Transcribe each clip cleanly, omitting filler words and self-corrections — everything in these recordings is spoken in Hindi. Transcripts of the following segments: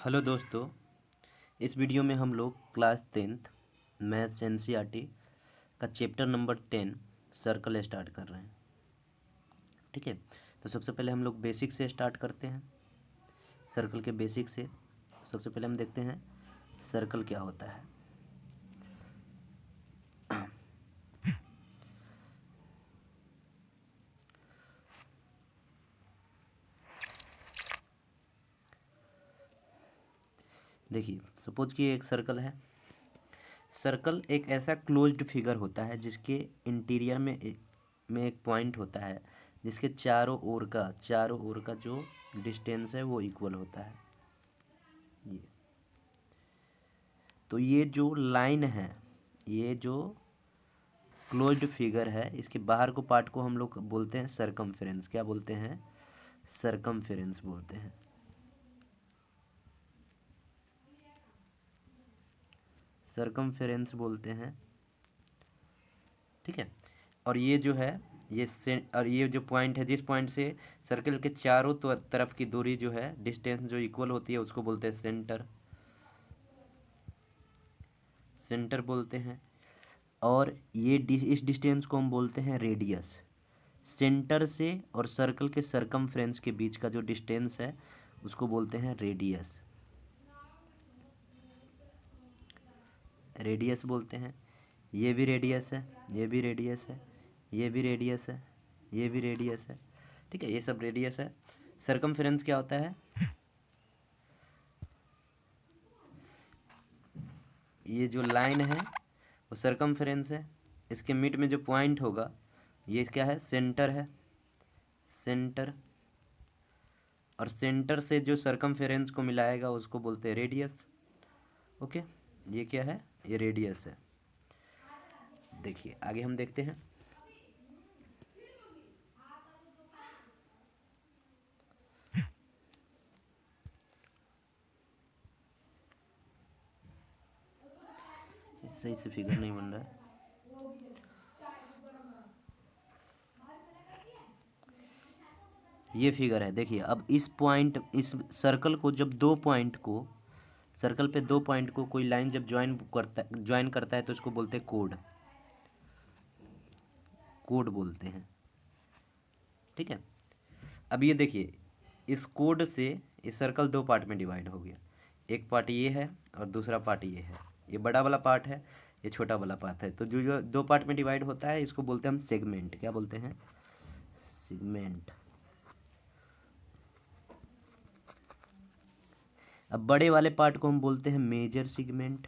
हेलो दोस्तों, इस वीडियो में हम लोग क्लास 10th मैथ्स एनसीईआरटी का चैप्टर नंबर 10 सर्कल स्टार्ट कर रहे हैं। ठीक है, तो सबसे पहले हम लोग बेसिक से स्टार्ट करते हैं। सर्कल के बेसिक से सबसे पहले हम देखते हैं सर्कल क्या होता है। देखिए, सपोज कि एक सर्कल है। सर्कल एक ऐसा क्लोज्ड फिगर होता है जिसके इंटीरियर में एक पॉइंट होता है, जिसके चारों ओर का जो डिस्टेंस है वो इक्वल होता है। ये तो ये जो लाइन है, ये जो क्लोज्ड फिगर है, इसके बाहर को पार्ट को हम लोग बोलते हैं सरकमफेरेंस। क्या बोलते हैं? सरकमफेरेंस बोलते हैं। सरकमफेरेंस बोलते हैं। ठीक है, और ये जो है और ये जो पॉइंट है, जिस पॉइंट से सर्कल के चारों तरफ की दूरी जो है, डिस्टेंस जो इक्वल होती है, उसको बोलते हैं सेंटर। सेंटर बोलते हैं। और ये इस डिस्टेंस को हम बोलते हैं रेडियस। सेंटर से और सर्कल के सरकमफ्रेंस के बीच का जो डिस्टेंस है उसको बोलते हैं रेडियस। रेडियस बोलते हैं। ये भी रेडियस है, ये भी रेडियस है, ये भी रेडियस है, ये भी रेडियस है। ठीक है, ये सब रेडियस है। सरकमफ्रेंस क्या होता है? ये जो लाइन है वो सरकमफ्रेंस है। इसके मिड में जो पॉइंट होगा ये क्या है? सेंटर है। सेंटर। और सेंटर से जो सरकमफेरेंस को मिलाएगा उसको बोलते हैं रेडियस। ओके, ये क्या है? ये रेडियस है। देखिए आगे हम देखते हैं। सही से फिगर नहीं बन रहा है। ये फिगर है। देखिए, अब इस सर्कल को जब सर्कल पे दो पॉइंट को कोई लाइन जब ज्वाइन करता है तो उसको बोलते हैं कोड। कोड बोलते हैं। ठीक है, अब ये देखिए, इस कोड से इस सर्कल दो पार्ट में डिवाइड हो गया। एक पार्ट ये है और दूसरा पार्ट ये है। ये बड़ा वाला पार्ट है, ये छोटा वाला पार्ट है। तो जो जो दो पार्ट में डिवाइड होता है इसको बोलते हैं हम सेगमेंट। क्या बोलते हैं? सेगमेंट। अब बड़े वाले पार्ट को हम बोलते हैं मेजर सेगमेंट।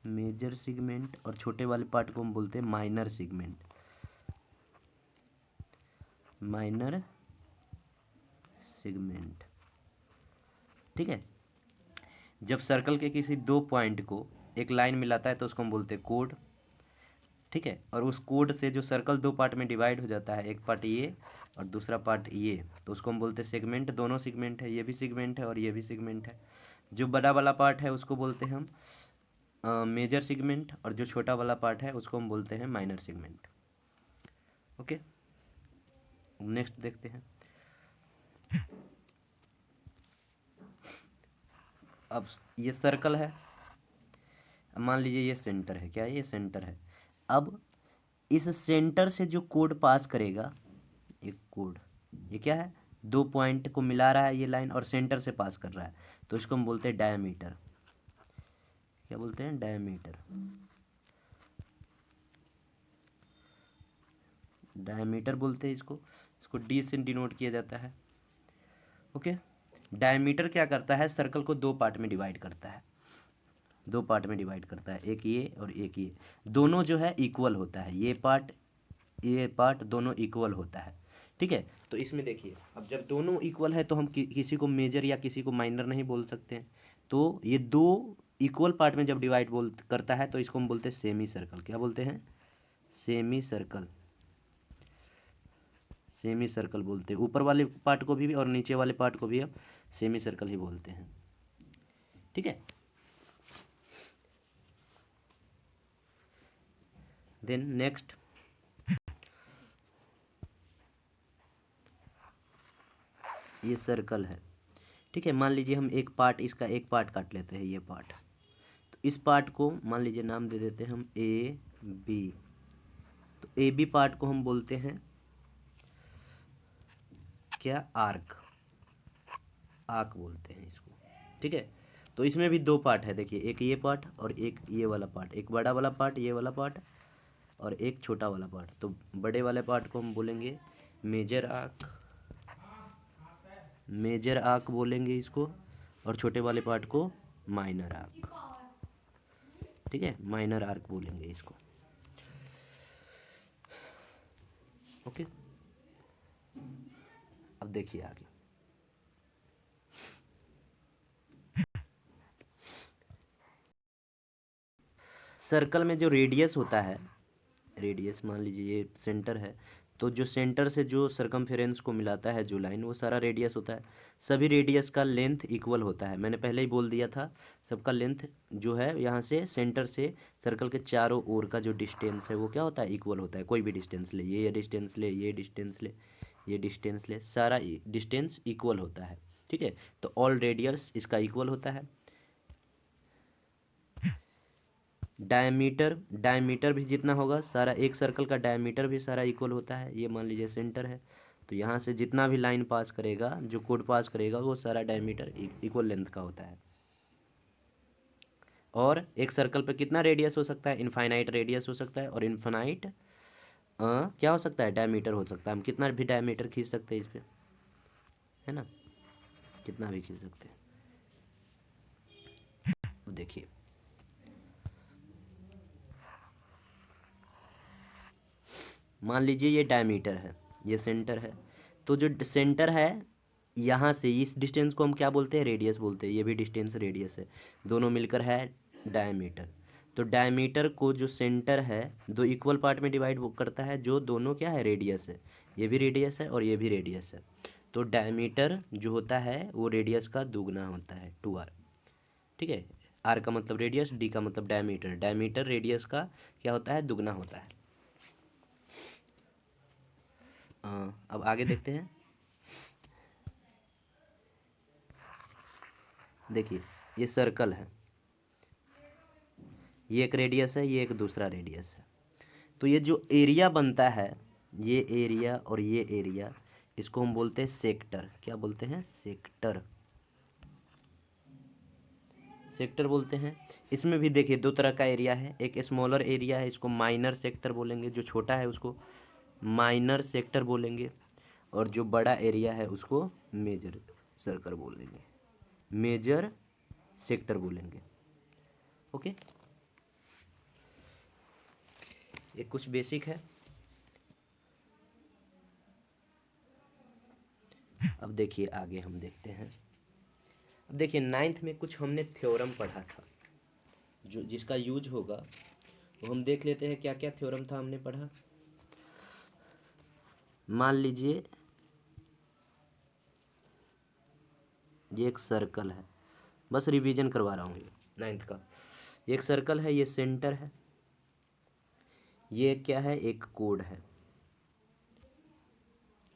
Major segment. और छोटे वाले पार्ट को हम बोलते हैं माइनर सेगमेंट। Minor segment. ठीक है, जब सर्कल के किसी दो पॉइंट को एक लाइन मिलाता है तो उसको हम बोलते हैं कोड। ठीक है, और उस कोड से जो सर्कल दो पार्ट में डिवाइड हो जाता है, एक पार्ट ये और दूसरा पार्ट ये, तो उसको हम बोलते हैं सेगमेंट। दोनों सेगमेंट है, ये भी सेगमेंट है और ये भी सेगमेंट है। जो बड़ा वाला पार्ट है उसको बोलते हैं हम मेजर सेगमेंट, और जो छोटा वाला पार्ट है उसको हम बोलते हैं माइनर सेगमेंट। ओके, नेक्स्ट देखते हैं। अब ये सर्कल है, मान लीजिए ये सेंटर है। क्या है? ये सेंटर है। अब इस सेंटर से जो कोड पास करेगा, एक कोड, ये क्या है? दो पॉइंट को मिला रहा है ये लाइन और सेंटर से पास कर रहा है, तो इसको हम बोलते हैं डायमीटर। क्या बोलते हैं? डायमीटर। डायमीटर बोलते हैं इसको। इसको डी से डिनोट किया जाता है। ओके, डायमीटर क्या करता है? सर्कल को दो पार्ट में डिवाइड करता है। दो पार्ट में डिवाइड करता है, एक ये और एक ये। दोनों जो है इक्वल होता है। ये पार्ट दोनों इक्वल होता है। ठीक है, तो इसमें देखिए, अब जब दोनों इक्वल है तो हम किसी को मेजर या किसी को माइनर नहीं बोल सकते हैं। तो ये दो इक्वल पार्ट में जब डिवाइड करता है तो इसको हम बोलते हैं सेमी सर्कल। क्या बोलते हैं? Semi circle. सेमी सर्कल बोलते हैं। ऊपर वाले पार्ट को भी और नीचे वाले पार्ट को भी हम सेमी सर्कल ही बोलते हैं। ठीक है, देन नेक्स्ट, ये सर्कल है। ठीक है, मान लीजिए हम एक पार्ट, इसका एक पार्ट काट लेते हैं, ये पार्ट। तो इस पार्ट को मान लीजिए नाम दे देते हैं हम ए बी। तो ए बी पार्ट को हम बोलते हैं क्या, आर्क, आर्क बोलते हैं इसको। ठीक है, तो इसमें भी दो पार्ट है, देखिए एक ये पार्ट और एक ये वाला पार्ट, एक बड़ा वाला पार्ट ये वाला पार्ट और एक छोटा वाला पार्ट। तो बड़े वाले पार्ट को हम बोलेंगे मेजर आर्क, मेजर आर्क बोलेंगे इसको, और छोटे वाले पार्ट को माइनर आर्क। ठीक है, माइनर आर्क बोलेंगे इसको। ओके, अब देखिए आगे। सर्कल में जो रेडियस होता है, रेडियस मान लीजिए ये सेंटर है, तो जो सेंटर से जो सरकमफेरेंस को मिलाता है जो लाइन, वो सारा रेडियस होता है। सभी रेडियस का लेंथ इक्वल होता है, मैंने पहले ही बोल दिया था। सबका लेंथ जो है यहाँ से सेंटर से सर्कल के चारों ओर का जो डिस्टेंस है वो क्या होता है, इक्वल होता है। कोई भी डिस्टेंस ले, ये डिस्टेंस ले, ये डिस्टेंस ले, ये डिस्टेंस ले, सारा डिस्टेंस इक्वल होता है। ठीक है, तो ऑल रेडियस इसका इक्वल होता है। डायमीटर, डायमीटर भी जितना होगा सारा, एक सर्कल का डायमीटर भी सारा इक्वल होता है। ये मान लीजिए सेंटर है, तो यहाँ से जितना भी लाइन पास करेगा, जो कोड पास करेगा, वो सारा डायमीटर इक्वल लेंथ का होता है। और एक सर्कल पर कितना रेडियस हो सकता है, इनफाइनाइट रेडियस हो सकता है, और इनफाइनाइट क्या हो सकता है, डायमीटर हो सकता है। हम कितना भी डायमीटर खींच सकते हैं इस पर, है ना, कितना भी खींच सकते हैं। तो देखिए मान लीजिए ये डायमीटर है, ये सेंटर है, तो जो सेंटर है यहाँ से इस डिस्टेंस को हम क्या बोलते हैं, रेडियस बोलते हैं। ये भी डिस्टेंस रेडियस है, दोनों मिलकर है डायमीटर। तो डायमीटर को जो सेंटर है दो इक्वल पार्ट में डिवाइड वो करता है, जो दोनों क्या है, रेडियस है। ये भी रेडियस है और ये भी रेडियस है। तो डायमीटर जो होता है वो रेडियस का दुगना होता है, 2r। ठीक है, आर का मतलब रेडियस, डी का मतलब डायमीटर। डायमीटर रेडियस का क्या होता है, दुगना होता है। अब आगे देखते हैं। देखिए ये सर्कल है, ये एक रेडियस है, ये एक दूसरा रेडियस है। तो ये जो एरिया बनता है, ये एरिया और ये एरिया, इसको हम बोलते हैं सेक्टर। क्या बोलते हैं, सेक्टर, सेक्टर बोलते हैं। इसमें भी देखिए दो तरह का एरिया है, एक स्मॉलर एरिया है, इसको माइनर सेक्टर बोलेंगे, जो छोटा है उसको माइनर सेक्टर बोलेंगे, और जो बड़ा एरिया है उसको मेजर सर्कल बोलेंगे, मेजर सेक्टर बोलेंगे। ओके, ये कुछ बेसिक है। अब देखिए आगे हम देखते हैं। अब देखिए 9th में कुछ हमने थ्योरम पढ़ा था, जो जिसका यूज होगा वो हम देख लेते हैं। क्या क्या थ्योरम था हमने पढ़ा। मान लीजिए ये एक सर्कल है, बस रिवीजन करवा रहा हूँ, ये 9th का। ये एक सर्कल है, ये सेंटर है, ये क्या है, एक कोड है,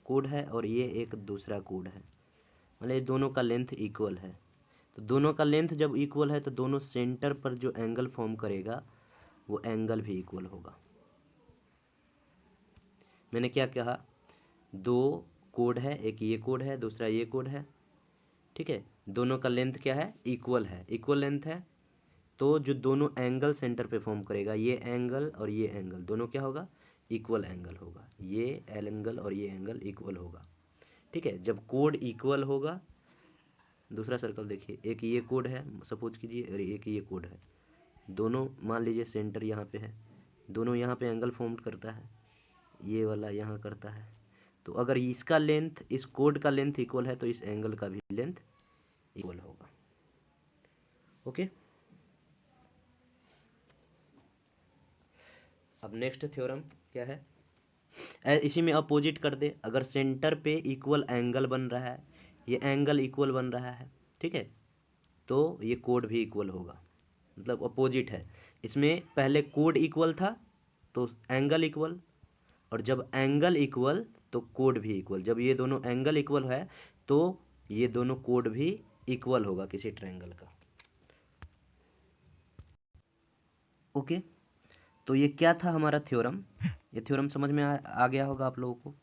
कोड है, और ये एक दूसरा कोड है। मतलब दोनों का लेंथ इक्वल है। तो दोनों का लेंथ जब इक्वल है तो दोनों सेंटर पर जो एंगल फॉर्म करेगा वो एंगल भी इक्वल होगा। मैंने क्या कहा, दो कोड है, एक ये कोड है, दूसरा ये कोड है। ठीक है, दोनों का लेंथ क्या है, इक्वल है, इक्वल लेंथ है। तो जो दोनों एंगल सेंटर पे फॉर्म करेगा, ये एंगल और ये एंगल, दोनों क्या होगा, इक्वल एंगल होगा। ये एंगल और ये एंगल इक्वल होगा। ठीक है, जब कोड इक्वल होगा, दूसरा सर्कल देखिए, एक ये कोड है सपोज कीजिए, और एक ये कोड है, दोनों मान लीजिए सेंटर यहाँ पे है, दोनों यहाँ पे एंगल फॉर्म करता है, ये वाला यहाँ करता है। तो अगर इसका लेंथ इस कोड का लेंथ इक्वल है तो इस एंगल का भी लेंथ इक्वल होगा। ओके, अब नेक्स्ट थ्योरम क्या है, इसी में अपोजिट कर दे। अगर सेंटर पे इक्वल एंगल बन रहा है, ये एंगल इक्वल बन रहा है, ठीक है, तो ये कोड भी इक्वल होगा, मतलब अपोजिट है। इसमें पहले कोड इक्वल था तो एंगल इक्वल, और जब एंगल इक्वल तो कोड भी इक्वल। जब ये दोनों एंगल इक्वल है तो ये दोनों कोड भी इक्वल होगा किसी ट्रायंगल का। ओके, तो ये क्या था हमारा थ्योरम। ये थ्योरम समझ में आ गया होगा आप लोगों को।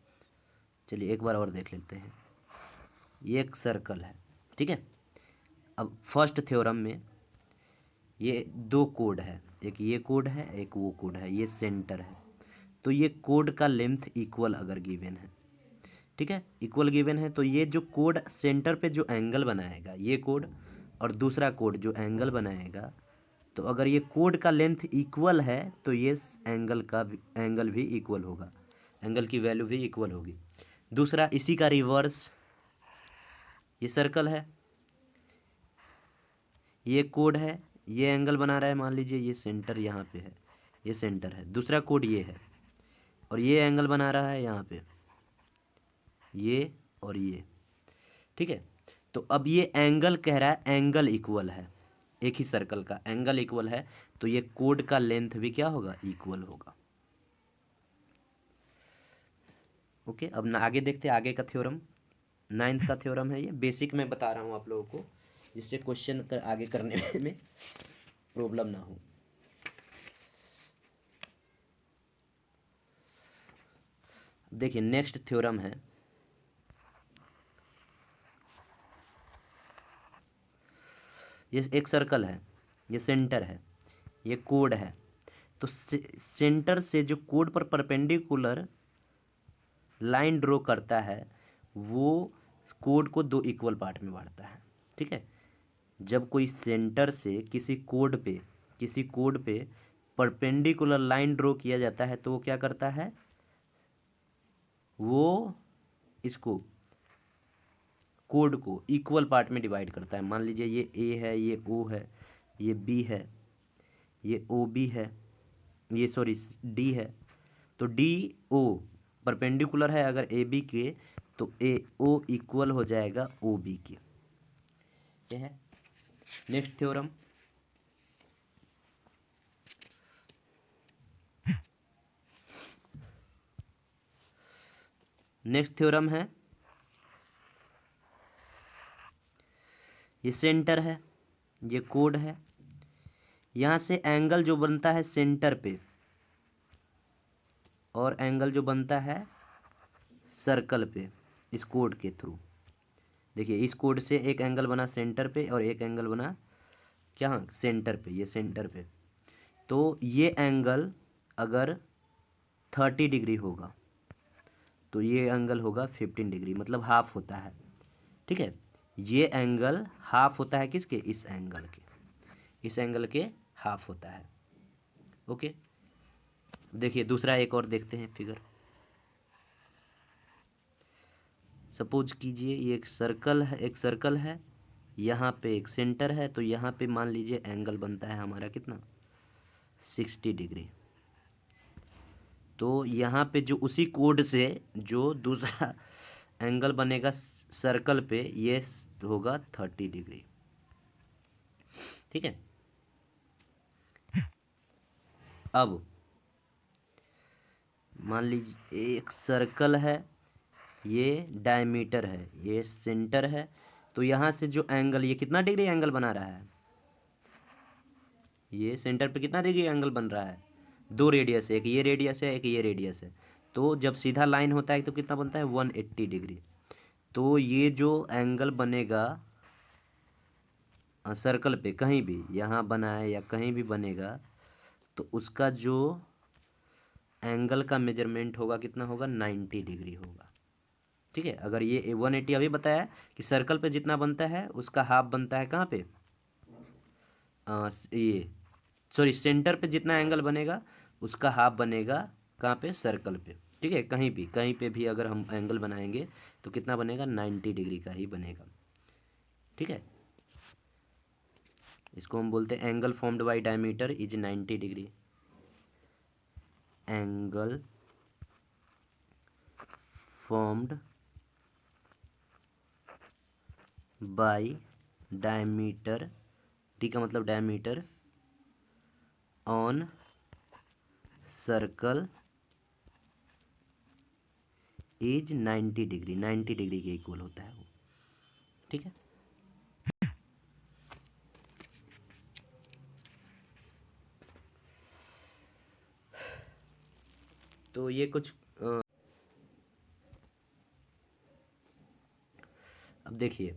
चलिए एक बार और देख लेते हैं। ये एक सर्कल है, ठीक है। अब फर्स्ट थ्योरम में ये दो कोड है, एक ये कोड है एक वो कोड है, ये सेंटर है। तो ये कोड का लेंथ इक्वल अगर गिवन है, ठीक है, इक्वल गिवन है, तो ये जो कोड सेंटर पे जो एंगल बनाएगा ये कोड, और दूसरा कोड जो एंगल बनाएगा, तो अगर ये कोड का लेंथ इक्वल है तो ये एंगल भी इक्वल होगा, एंगल की वैल्यू भी इक्वल होगी। दूसरा इसी का रिवर्स, ये सर्कल है, ये कोड है, ये एंगल बना रहा है, मान लीजिए ये सेंटर यहाँ पे है, ये सेंटर है, दूसरा कोड ये है, और ये एंगल बना रहा है यहाँ पे, ये और ये, ठीक है। तो अब ये एंगल कह रहा है एंगल इक्वल है, एक ही सर्कल का एंगल इक्वल है, तो ये कोड का लेंथ भी क्या होगा, इक्वल होगा। ओके, अब ना आगे देखते हैं आगे का थ्योरम। 9th का थ्योरम है, ये बेसिक में बता रहा हूँ आप लोगों को, जिससे क्वेश्चन आगे करने में प्रॉब्लम ना हो। देखिए नेक्स्ट थ्योरम है, ये एक सर्कल है, ये सेंटर है, ये कोड है। तो सेंटर से जो कोड पर परपेंडिकुलर लाइन ड्रॉ करता है वो कोड को दो इक्वल पार्ट में बांटता है, ठीक है। जब कोई सेंटर से किसी कोड पे परपेंडिकुलर लाइन ड्रॉ किया जाता है तो वो क्या करता है, वो इसको कोड को इक्वल पार्ट में डिवाइड करता है। मान लीजिए ये ए है, ये ओ है, ये बी है, ये ओ बी है, ये सॉरी डी है। तो डी ओ परपेंडिकुलर है अगर ए बी के, तो ए ओ इक्वल हो जाएगा ओ बी के। क्या है नेक्स्ट थ्योरम, नेक्स्ट थ्योरम है, ये सेंटर है, ये कोड है, यहाँ से एंगल जो बनता है सेंटर पे और एंगल जो बनता है सर्कल पे इस कोड के थ्रू। देखिए इस कोड से एक एंगल बना सेंटर पे और एक एंगल बना क्या सेंटर पे, ये सेंटर पे। तो ये एंगल अगर 30 डिग्री होगा तो ये एंगल होगा 15 डिग्री, मतलब हाफ होता है, ठीक है। ये एंगल हाफ होता है किसके, इस एंगल के, इस एंगल के हाफ होता है। ओके, देखिए दूसरा एक और देखते हैं फिगर। सपोज कीजिए ये एक सर्कल है, यहाँ पे एक सेंटर है, तो यहाँ पे मान लीजिए एंगल बनता है हमारा कितना, 60 डिग्री। तो यहाँ पे जो उसी कोड से जो दूसरा एंगल बनेगा सर्कल पे, ये होगा 30 डिग्री, ठीक है। अब मान लीजिए एक सर्कल है, ये डायमीटर है, ये सेंटर है, तो यहाँ से जो एंगल, ये कितना डिग्री एंगल बना रहा है, ये सेंटर पे कितना डिग्री एंगल बन रहा है, दो रेडियस है, एक ये रेडियस है एक ये रेडियस है। तो जब सीधा लाइन होता है तो कितना बनता है, 180 डिग्री। तो ये जो एंगल बनेगा सर्कल पे कहीं भी, यहाँ बना है या कहीं भी बनेगा, तो उसका जो एंगल का मेजरमेंट होगा कितना होगा, 90 डिग्री होगा, ठीक है। अगर ये 180 अभी बताया कि सर्कल पे जितना बनता है उसका हाफ बनता है कहाँ पे, ये सॉरी सेंटर पे जितना एंगल बनेगा उसका हाफ बनेगा कहाँ पे, सर्कल पे, ठीक है। कहीं पे भी अगर हम एंगल बनाएंगे तो कितना बनेगा, 90 डिग्री का ही बनेगा, ठीक है। इसको हम बोलते हैं angle formed by diameter is 90 degree. Angle formed by diameter, D का मतलब diameter, on circle is 90 degree, 90 degree के इक्वल होता है वो, ठीक है। तो ये कुछ अब देखिए,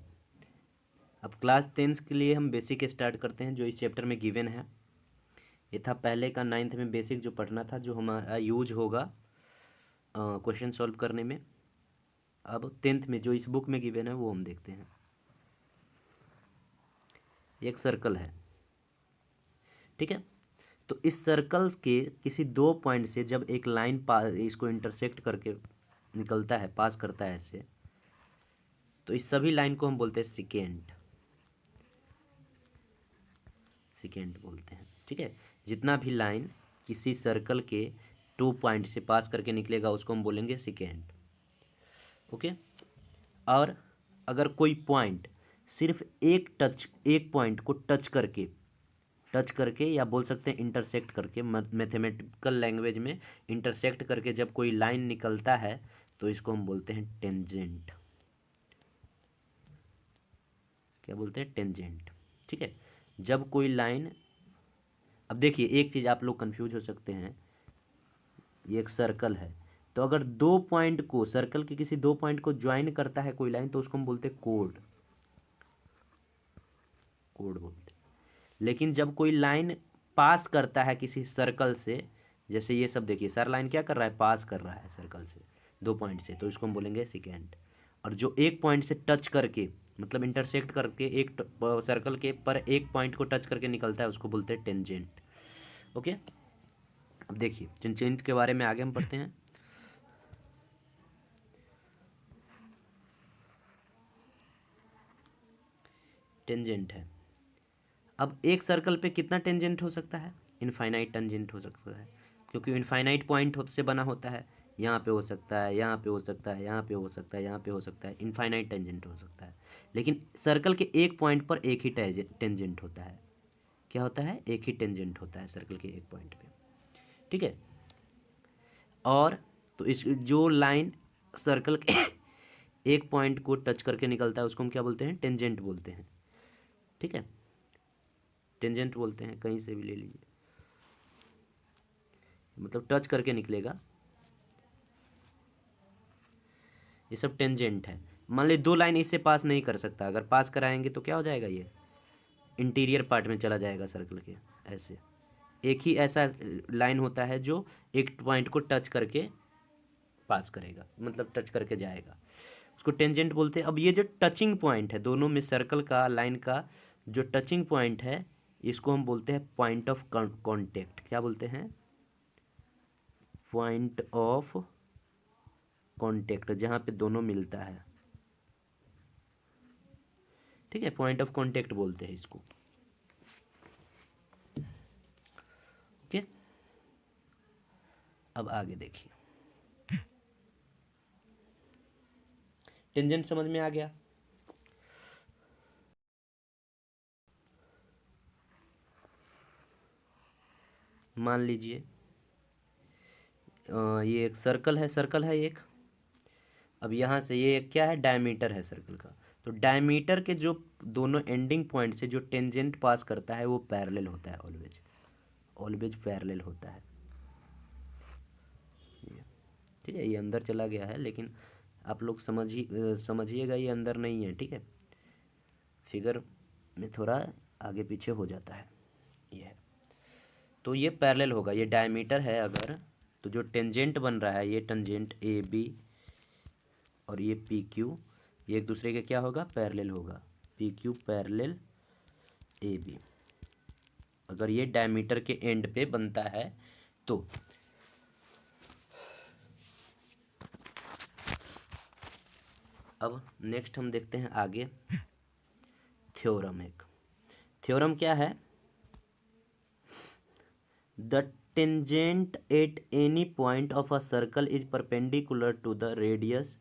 अब क्लास 10th के लिए हम बेसिक स्टार्ट करते हैं जो इस चैप्टर में गिवन है। ये था पहले का, 9th में बेसिक जो पढ़ना था, जो हमारा यूज होगा क्वेश्चन सॉल्व करने में। अब 10th में जो इस बुक में गिवन है वो हम देखते हैं। एक सर्कल है, ठीक है। तो इस सर्कल के किसी दो पॉइंट से जब एक लाइन इसको इंटरसेक्ट करके निकलता है, पास करता है ऐसे, तो इस सभी लाइन को हम बोलते हैं सेकेंड, सेकेंड बोलते हैं, ठीक है। जितना भी लाइन किसी सर्कल के 2 पॉइंट से पास करके निकलेगा उसको हम बोलेंगे सेकेंड, ओके। और अगर कोई पॉइंट सिर्फ एक पॉइंट को टच करके या बोल सकते हैं इंटरसेक्ट करके, मैथमेटिकल लैंग्वेज में इंटरसेक्ट करके जब कोई लाइन निकलता है तो इसको हम बोलते हैं टेंजेंट। क्या बोलते हैं? टेंजेंट, ठीक है। जब कोई लाइन, अब देखिए एक चीज़ आप लोग कंफ्यूज हो सकते हैं, ये एक सर्कल है, तो अगर दो पॉइंट को, सर्कल के किसी दो पॉइंट को ज्वाइन करता है कोई लाइन तो उसको हम बोलते हैं कोड, कोड बोलते हैं। लेकिन जब कोई लाइन पास करता है किसी सर्कल से, जैसे ये सब देखिए, सर लाइन क्या कर रहा है? पास कर रहा है सर्कल से, दो पॉइंट से, तो इसको हम बोलेंगे सेकेंड। और जो एक पॉइंट से टच करके, मतलब इंटरसेक्ट करके एक सर्कल के पर एक पॉइंट को टच करके निकलता है उसको बोलते हैं टेंजेंट, ओके। अब देखिए टेंजेंट के बारे में आगे हम पढ़ते हैं। टेंजेंट है, अब एक सर्कल पे कितना टेंजेंट हो सकता है? इनफाइनाइट टेंजेंट हो सकता है, क्योंकि इनफाइनाइट पॉइंट से बना होता है। यहाँ पे हो सकता है, यहाँ पे हो सकता है, यहाँ पे हो सकता है, यहाँ पे हो सकता है, इनफाइनाइट टेंजेंट हो सकता है। लेकिन सर्कल के एक पॉइंट पर एक ही टेंजेंट होता है। क्या होता है? एक ही टेंजेंट होता है सर्कल के एक पॉइंट पे, ठीक है। और तो इस जो लाइन सर्कल के एक पॉइंट को टच करके निकलता है उसको हम क्या बोलते हैं? टेंजेंट बोलते हैं, ठीक है। टेंजेंट बोलते हैं, कहीं से भी ले लीजिए, मतलब टच करके निकलेगा, ये सब टेंजेंट है। मान ली दो लाइन इससे पास नहीं कर सकता, अगर पास कराएंगे तो क्या हो जाएगा? ये इंटीरियर पार्ट में चला जाएगा सर्कल के, ऐसे। एक ही ऐसा लाइन होता है जो एक पॉइंट को टच करके पास करेगा, मतलब टच करके जाएगा, उसको टेंजेंट बोलते हैं। अब ये जो टचिंग पॉइंट है दोनों में, सर्कल का, लाइन का जो टचिंग पॉइंट है, इसको हम बोलते हैं पॉइंट ऑफ कांटेक्ट। क्या बोलते हैं? पॉइंट ऑफ कांटेक्ट, जहाँ पे दोनों मिलता है, ठीक है, पॉइंट ऑफ कांटेक्ट बोलते हैं इसको, ओके। अब आगे देखिए, टेंजेंट समझ में आ गया? मान लीजिए ये एक सर्कल है, सर्कल है एक। अब यहाँ से ये क्या है? डायमीटर है सर्कल का। तो डायमीटर के जो दोनों एंडिंग पॉइंट से जो टेंजेंट पास करता है वो पैरेलल होता है, ऑलवेज, ऑलवेज पैरेलल होता है, ठीक है। ये अंदर चला गया है, लेकिन आप लोग समझिएगा, ये अंदर नहीं है, ठीक है। फिगर में थोड़ा आगे पीछे हो जाता है, ये है। तो ये पैरेलल होगा, ये डायमीटर है अगर, तो जो टेंजेंट बन रहा है, ये टेंजेंट ए बी और ये पी क्यू, ये एक दूसरे के क्या होगा? पैरेलल होगा, P Q parallel A B, अगर ये डायमीटर के एंड पे बनता है तो। अब नेक्स्ट हम देखते हैं आगे थ्योरम। एक थ्योरम क्या है? The tangent at any point of a circle is perpendicular to the radius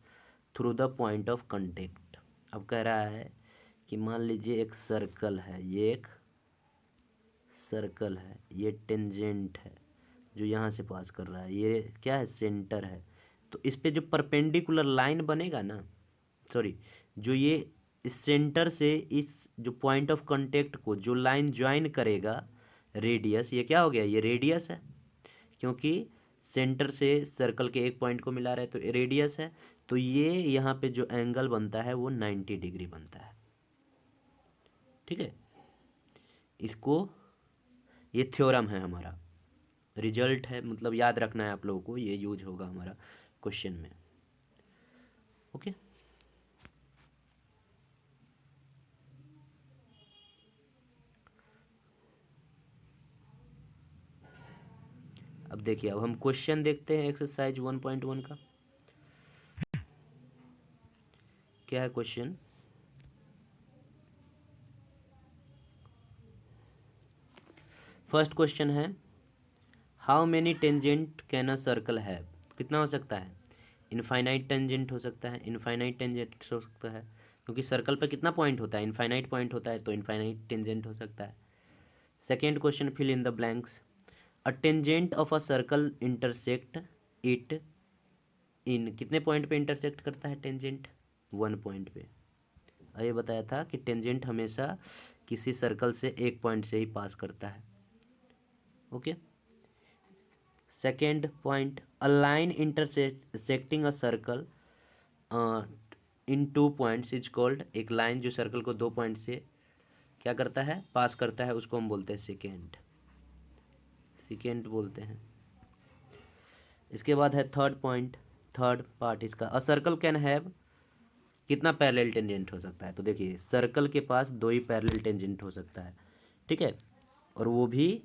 through the point of contact. अब कह रहा है कि मान लीजिए एक सर्कल है, ये एक सर्कल है, ये टेंजेंट है जो यहाँ से पास कर रहा है, ये क्या है? सेंटर है। तो इस पे जो परपेंडिकुलर लाइन बनेगा ना, सॉरी, जो ये इस सेंटर से इस जो पॉइंट ऑफ कांटेक्ट को जो लाइन ज्वाइन करेगा रेडियस, ये क्या हो गया, ये रेडियस है, क्योंकि सेंटर से सर्कल के एक पॉइंट को मिला रहा है तो रेडियस है। तो ये यहाँ पे जो एंगल बनता है वो 90 डिग्री बनता है। ठीक है, इसको, ये थ्योरम है हमारा, रिजल्ट है, मतलब याद रखना है आप लोगों को, ये यूज होगा हमारा क्वेश्चन में। ओके, अब देखिए, अब हम क्वेश्चन देखते हैं एक्सरसाइज 1.1 का। क्या है क्वेश्चन? फर्स्ट क्वेश्चन है, how many tangent can a circle have? कितना हो सकता है? इनफाइनाइट टेंजेंट हो सकता है, इनफाइनाइट टेंजेंट हो सकता है, क्योंकि सर्कल पर कितना पॉइंट होता है, इनफाइनाइट पॉइंट होता है, तो इनफाइनाइट टेंजेंट हो सकता है। Second question, fill in the blanks. A tangent of a circle intersect it in, कितने पॉइंट पे इंटरसेक्ट करता है टेंजेंट? 1 पॉइंट पे। और ये बताया था कि टेंजेंट हमेशा किसी सर्कल से एक पॉइंट से ही पास करता है। Okay, second point, a line intersecting a circle in 2 points is called, एक लाइन जो सर्कल को 2 पॉइंट से क्या करता है, पास करता है, उसको हम बोलते हैं सेकेंड, सेकेंड बोलते हैं। इसके बाद है थर्ड पॉइंट, थर्ड पार्ट इसका, अ सर्कल कैन हैव, कितना पैरेलल टेंजेंट हो सकता है? तो देखिए, सर्कल के पास 2 ही पैरेलल टेंजेंट हो सकता है। ठीक है, और वो भी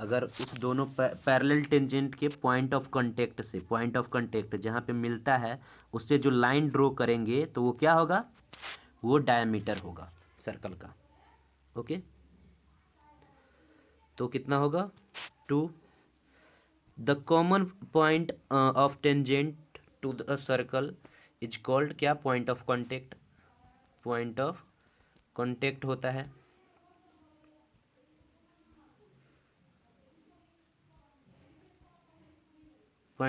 अगर उस दोनों पैरेलल टेंजेंट के पॉइंट ऑफ कांटेक्ट से, पॉइंट ऑफ कांटेक्ट जहाँ पे मिलता है उससे जो लाइन ड्रॉ करेंगे तो वो क्या होगा, वो डायमीटर होगा सर्कल का। ओके, तो कितना होगा, 2। The common point of tangent to the circle is called क्या, point of contact, point of contact होता है।